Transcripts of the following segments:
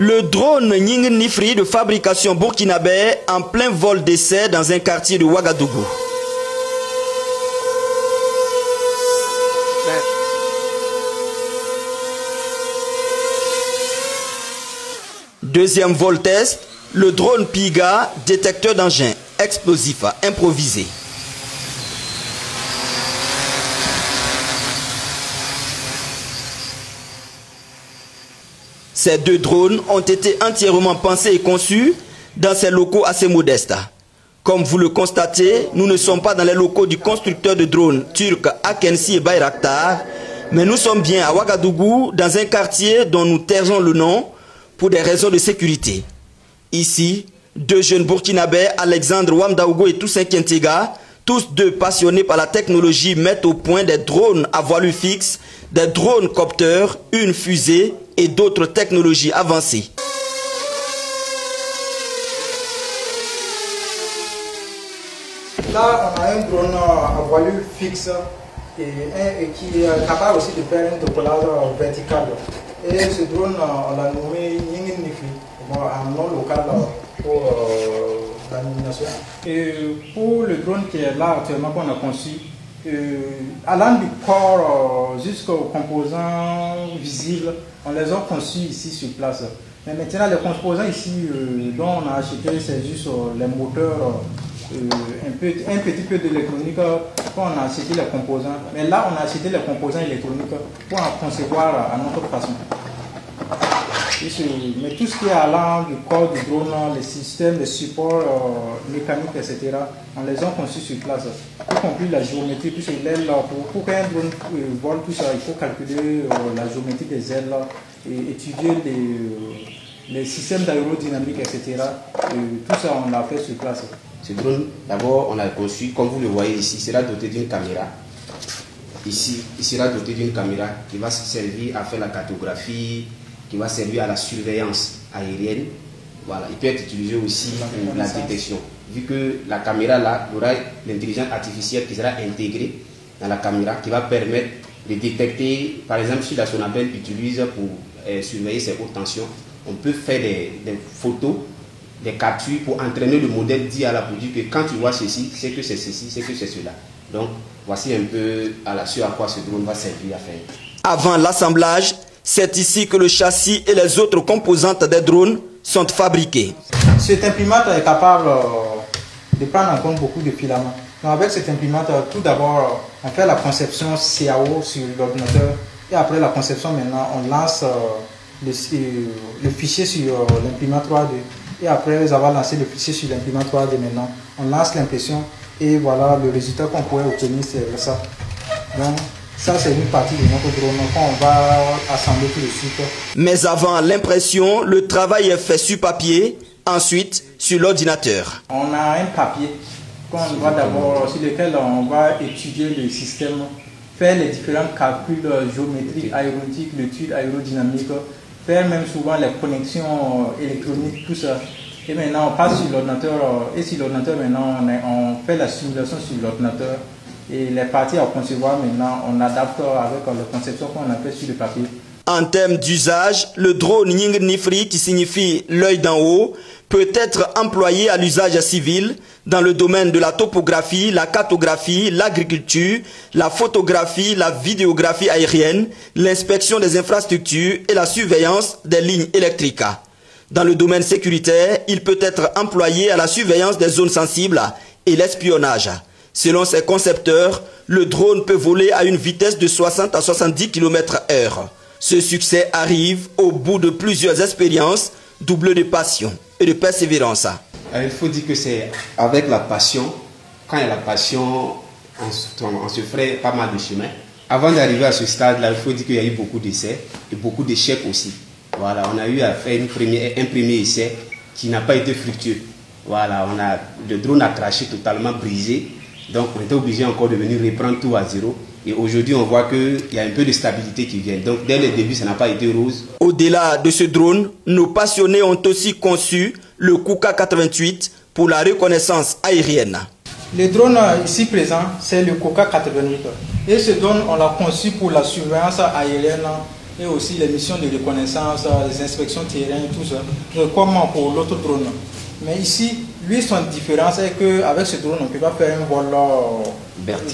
Le drone Nying Nifri de fabrication burkinabé en plein vol d'essai dans un quartier de Ouagadougou. Deuxième vol test, le drone Piga, détecteur d'engins, explosif, improvisé. Ces deux drones ont été entièrement pensés et conçus dans ces locaux assez modestes. Comme vous le constatez, nous ne sommes pas dans les locaux du constructeur de drones turc Akensi et Bayraktar, mais nous sommes bien à Ouagadougou, dans un quartier dont nous taisons le nom pour des raisons de sécurité. Ici, deux jeunes burkinabés, Alexandre Wamdaougo et Toussaint Kentiga, tous deux passionnés par la technologie, mettent au point des drones à voilure fixe, des drones copteurs, une fusée et d'autres technologies avancées. Là, on a un drone à voilure fixe et qui est capable aussi de faire un décollage vertical. Et ce drone, on l'a nommé Nying Nifri, un nom local pour la nomination. Et pour le drone qui est là actuellement qu'on a conçu, allant du corps jusqu'aux composants visibles, on les a conçus ici sur place. Mais maintenant, les composants ici dont on a acheté, c'est juste les moteurs, un petit peu d'électronique quand on a acheté les composants. Mais là, on a acheté les composants électroniques pour en concevoir à notre façon. Mais tout ce qui est allant du corps du drone, les systèmes, les supports mécaniques, etc., on les a conçus sur place. Y compris la géométrie, puisque l'aile, pour qu'un drone vole tout ça, il faut calculer la géométrie des ailes et étudier les systèmes d'aérodynamique, etc. Tout ça, on l'a fait sur place. Ce drone, d'abord, on l'a conçu, comme vous le voyez ici, il sera doté d'une caméra. Ici, il sera doté d'une caméra qui va servir à faire la cartographie, qui va servir à la surveillance aérienne. Voilà. Il peut être utilisé aussi pour la détection. Vu que la caméra là, il y aura l'intelligence artificielle qui sera intégrée dans la caméra, qui va permettre de détecter, par exemple, si la Sonabel utilise pour surveiller ses hautes tensions, on peut faire des photos, des captures pour entraîner le modèle d'IA pour dire que quand tu vois ceci, c'est que c'est ceci, c'est que c'est cela. Donc, voici un peu sur à quoi ce drone va servir à faire. Avant l'assemblage, c'est ici que le châssis et les autres composantes des drones sont fabriqués. Cet imprimante est capable de prendre en compte beaucoup de filaments. Donc avec cet imprimante, tout d'abord, on fait la conception CAO sur l'ordinateur et après la conception, maintenant, on lance le fichier sur l'imprimante 3D. Et après avoir lancé le fichier sur l'imprimante 3D, maintenant, on lance l'impression et voilà le résultat qu'on pourrait obtenir, c'est ça. Donc, ça, c'est une partie de notre drone qu'on va assembler tout de suite. Mais avant l'impression, le travail est fait sur papier, ensuite sur l'ordinateur. On a un papier sur lequel on va étudier le système, faire les différents calculs géométriques, aéronautiques, l'étude aérodynamique, faire même souvent les connexions électroniques, tout ça. Et maintenant, on passe sur l'ordinateur. Et sur l'ordinateur, maintenant, on fait la simulation sur l'ordinateur. Et les parties à concevoir, maintenant, on adapte avec la conception qu'on a fait sur le papier. En termes d'usage, le drone Nying Nifri, qui signifie l'œil d'en haut, peut être employé à l'usage civil dans le domaine de la topographie, la cartographie, l'agriculture, la photographie, la vidéographie aérienne, l'inspection des infrastructures et la surveillance des lignes électriques. Dans le domaine sécuritaire, il peut être employé à la surveillance des zones sensibles et l'espionnage. Selon ses concepteurs, le drone peut voler à une vitesse de 60 à 70 km/h. Ce succès arrive au bout de plusieurs expériences, doublées de passion et de persévérance. Il faut dire que c'est avec la passion. Quand il y a la passion, on se ferait pas mal de chemin. Avant d'arriver à ce stade-là, il faut dire qu'il y a eu beaucoup d'essais et beaucoup d'échecs aussi. Voilà, on a eu à faire un premier essai qui n'a pas été fructueux. Voilà, le drone a craché totalement brisé. Donc on était obligé encore de venir reprendre tout à zéro. Et aujourd'hui on voit qu'il y a un peu de stabilité qui vient. Donc dès le début ça n'a pas été rose. Au-delà de ce drone, nos passionnés ont aussi conçu le Kuka 88 pour la reconnaissance aérienne. Le drone ici présent, c'est le Kuka 88. Et ce drone, on l'a conçu pour la surveillance aérienne et aussi les missions de reconnaissance, les inspections terrain, tout ça, comme pour l'autre drone. Mais ici, lui, son différence est qu'avec ce drone, on ne peut pas faire un vol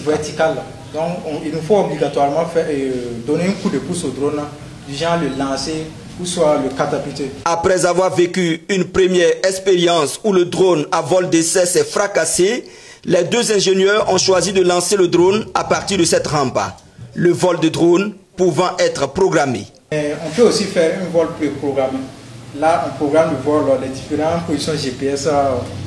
vertical. Donc, il nous faut obligatoirement donner un coup de pouce au drone, du genre le lancer ou soit le catapulter. Après avoir vécu une première expérience où le drone à vol d'essai s'est fracassé, les deux ingénieurs ont choisi de lancer le drone à partir de cette rampe. Le vol de drone pouvant être programmé. Et on peut aussi faire un vol préprogrammé. Là, on programme le vol, les différentes positions GPS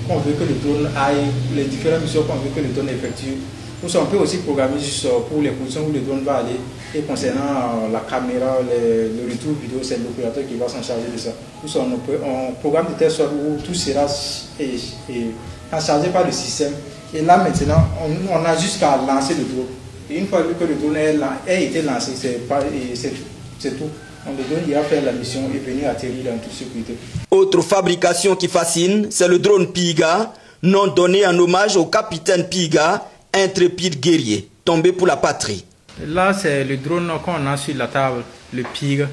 qu'on veut que le drone aille, les différentes missions qu'on veut que le drone effectue. On peut aussi programmer juste pour les positions où le drone va aller. Et concernant la caméra, le retour vidéo, c'est l'opérateur qui va s'en charger de ça. On programme de telle sorte où tout sera chargé par le système. Et là maintenant, on a juste qu'à lancer le drone. Et une fois que le drone a été lancé, c'est tout. On le drone ira faire la mission et venir atterrir dans toute sécurité. Autre fabrication qui fascine, c'est le drone Piga, nom donné en hommage au capitaine Piga, intrépide guerrier, tombé pour la patrie. Là, c'est le drone qu'on a sur la table, le Piga.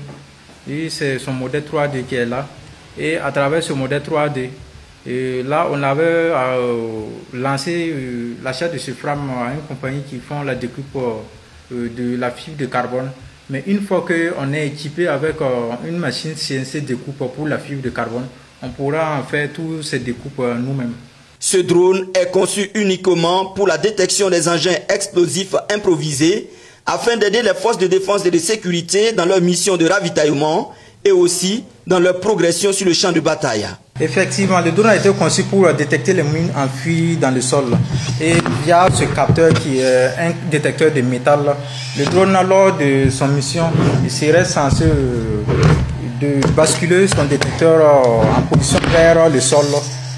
C'est son modèle 3D qui est là. Et à travers ce modèle 3D, là, on avait lancé l'achat de ce frame à une compagnie qui font la découpe de la fibre de carbone. Mais une fois qu'on est équipé avec une machine CNC découpe pour la fibre de carbone, on pourra en faire toutes ces découpes nous-mêmes. Ce drone est conçu uniquement pour la détection des engins explosifs improvisés afin d'aider les forces de défense et de sécurité dans leur mission de ravitaillement et aussi dans leur progression sur le champ de bataille. Effectivement, le drone a été conçu pour détecter les mines enfouies dans le sol. Et via ce capteur qui est un détecteur de métal, le drone, lors de son mission, il serait censé de basculer son détecteur en position vers le sol.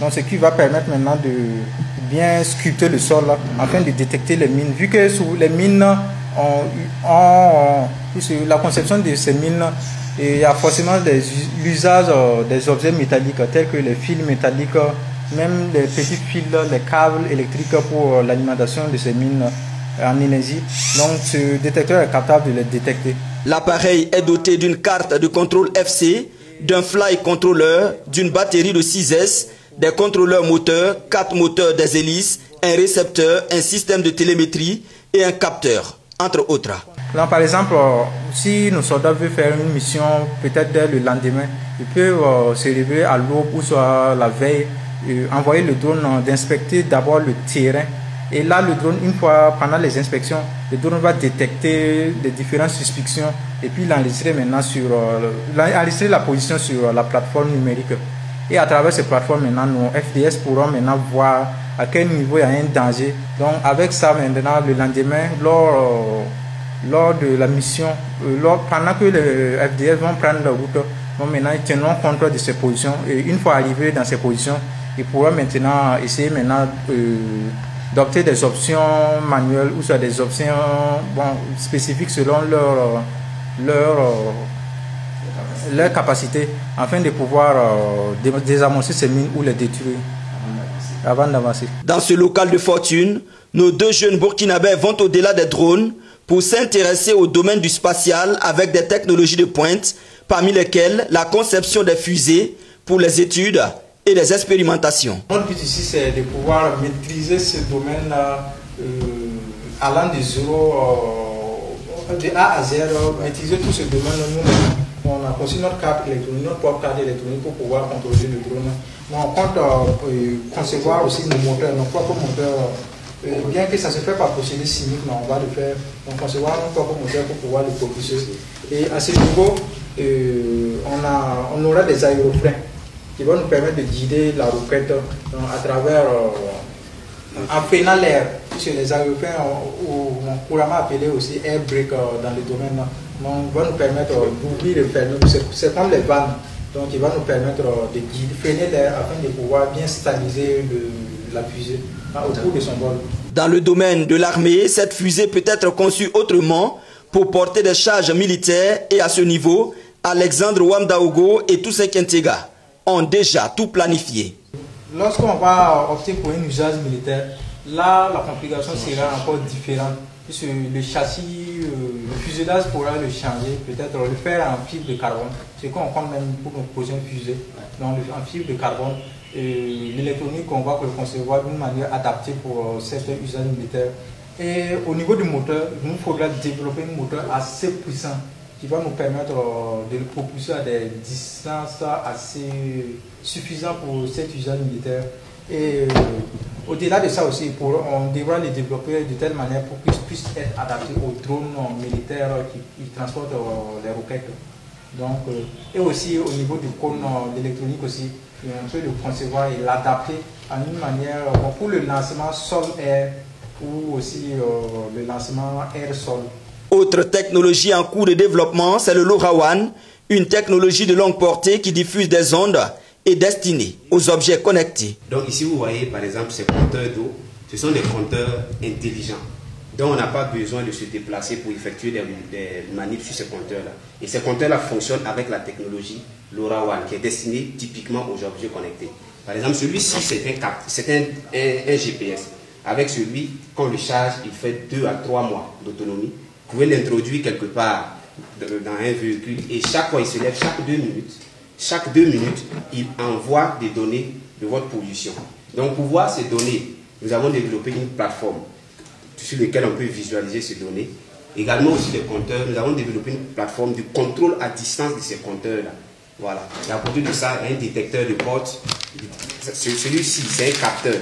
Donc, ce qui va permettre maintenant de bien sculpter le sol afin de détecter les mines. Vu que sous les mines, la conception de ces mines, il y a forcément l'usage des objets métalliques tels que les fils métalliques, même les petits fils, les câbles électriques pour l'alimentation de ces mines en énergie. Donc ce détecteur est capable de les détecter. L'appareil est doté d'une carte de contrôle FC, d'un fly controller, d'une batterie de 6S, des contrôleurs moteurs, 4 moteurs des hélices, un récepteur, un système de télémétrie et un capteur, entre autres. Donc, par exemple, si nos soldats veulent faire une mission peut-être dès le lendemain, ils peuvent se réveiller à l'aube ou soit la veille, envoyer le drone d'inspecter d'abord le terrain. Et là, le drone, une fois pendant les inspections, le drone va détecter les différentes suspicions et puis l'enregistrer maintenant enregistrer la position sur la plateforme numérique. Et à travers ces plateformes, maintenant, nos FDS pourront maintenant voir à quel niveau il y a un danger. Donc, avec ça, maintenant, le lendemain, lors de la mission, pendant que les FDS vont prendre la route, maintenant ils tiendront compte de ces positions et une fois arrivés dans ces positions, ils pourront maintenant essayer d'opter des options manuelles ou soit des options spécifiques selon leur capacité afin de pouvoir désamorcer ces mines ou les détruire avant d'avancer. Dans ce local de fortune, nos deux jeunes burkinabés vont au-delà des drones pour s'intéresser au domaine du spatial avec des technologies de pointe, parmi lesquelles la conception des fusées pour les études et les expérimentations. Notre but ici, c'est de pouvoir maîtriser ce domaine-là allant de zéro, de A à Z, maîtriser tout ce domaine-là nous-mêmes. On a conçu notre carte électronique, notre propre carte électronique pour pouvoir contrôler le drone. Mais on compte concevoir aussi nos moteurs, nos propres moteurs. Bien que ça ne se fait pas procédé chimique, mais on va le faire. On concevoir notre propre moteur pour pouvoir le propulser. Et à ce niveau, on aura des aérofreins qui vont nous permettre de guider la roquette à travers, en freinant l'air. Puisque les aérofreins, couramment appelés aussi air brake dans le domaine, donc, va nous permettre d'ouvrir et fermer. C'est comme les vannes. Donc, il va nous permettre de guider, freiner l'air afin de pouvoir bien stabiliser la fusée au cours de son vol. Dans le domaine de l'armée, cette fusée peut être conçue autrement pour porter des charges militaires et à ce niveau, Alexandre Wamdaogo et tous ses Kentega ont déjà tout planifié. Lorsqu'on va opter pour un usage militaire, là, la configuration sera encore différente. puisque le châssis, le fuselage pourra le changer, peut-être le faire en fibre de carbone. C'est qu'on prend même pour nous poser un fusée, donc en fibre de carbone. L'électronique, on va le concevoir d'une manière adaptée pour certains usages militaires. Et au niveau du moteur, il nous faudra développer un moteur assez puissant qui va nous permettre de le propulser à des distances assez suffisantes pour cet usage militaire. Et au-delà de ça aussi, on devra les développer de telle manière pour qu'ils puissent être adaptés aux drones militaires qui transportent les roquettes. Donc, et aussi au niveau du cône d'électronique aussi, on peut le concevoir et l'adapter à une manière pour le lancement sol-air ou aussi le lancement air-sol. Autre technologie en cours de développement, c'est le LoRaWAN, une technologie de longue portée qui diffuse des ondes et destinée aux objets connectés. Donc ici vous voyez par exemple ces compteurs d'eau, ce sont des compteurs intelligents. Donc on n'a pas besoin de se déplacer pour effectuer des manips sur ces compteurs-là. Et ces compteurs-là fonctionnent avec la technologie LoRaWAN qui est destinée typiquement aux objets connectés. Par exemple celui-ci c'est un GPS. Avec celui, quand on le charge, il fait 2 à 3 mois d'autonomie. Vous pouvez l'introduire quelque part dans un véhicule et chaque fois il se lève chaque 2 minutes. Chaque 2 minutes, il envoie des données de votre position. Donc pour voir ces données, nous avons développé une plateforme sur laquelle on peut visualiser ces données. Également aussi les compteurs, nous avons développé une plateforme de contrôle à distance de ces compteurs-là. Voilà. Et à côté de ça, il y a un détecteur de porte. Celui-ci, c'est un capteur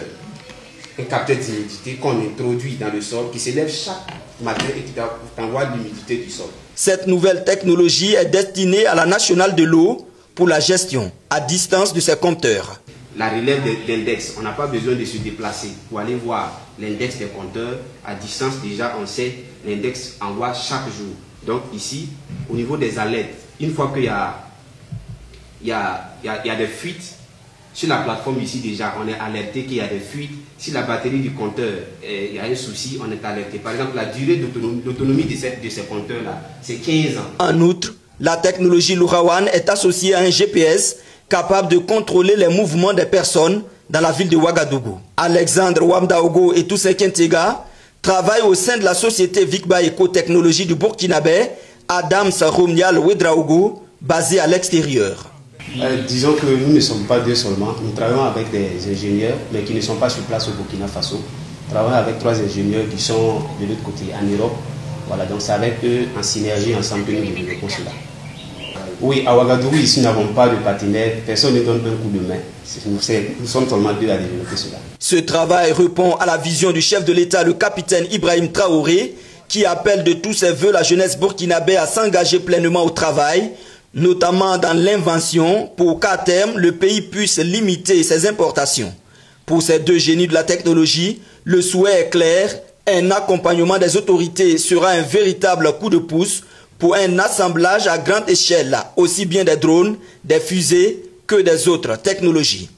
d'humidité qu'on introduit dans le sol qui s'élève chaque matin et qui t'envoie l'humidité du sol. Cette nouvelle technologie est destinée à la nationale de l'eau pour la gestion à distance de ces compteurs. La relève d'index, on n'a pas besoin de se déplacer pour aller voir l'index des compteurs. À distance, déjà, on sait l'index envoie chaque jour. Donc ici, au niveau des alertes, une fois qu'il y a des fuites, sur la plateforme ici déjà, on est alerté qu'il y a des fuites. Si la batterie du compteur, il y a un souci, on est alerté. Par exemple, la durée d'autonomie de ces compteurs-là, c'est 15 ans. En outre, la technologie LoRaWAN est associée à un GPS capable de contrôler les mouvements des personnes dans la ville de Ouagadougou. Alexandre Wamdaogo et Toussaint Kentega travaillent au sein de la société Vicba Éco-Technologie du Burkinabé, Adams Romnial Ouedraogo, basée à l'extérieur. Disons que nous ne sommes pas deux seulement, nous travaillons avec des ingénieurs, mais qui ne sont pas sur place au Burkina Faso. Nous travaillons avec 3 ingénieurs qui sont de l'autre côté, en Europe. Voilà, donc c'est avec eux, en synergie, ensemble, que nous développons cela. Oui, à Ouagadougou, ici, nous n'avons pas de partenaire, personne ne donne un coup de main. Nous sommes seulement 2 à développer cela. Ce travail répond à la vision du chef de l'État, le capitaine Ibrahim Traoré, qui appelle de tous ses voeux la jeunesse burkinabé à s'engager pleinement au travail, notamment dans l'invention, pour qu'à terme, le pays puisse limiter ses importations. Pour ces 2 génies de la technologie, le souhait est clair, un accompagnement des autorités sera un véritable coup de pouce pour un assemblage à grande échelle, aussi bien des drones, des fusées que des autres technologies.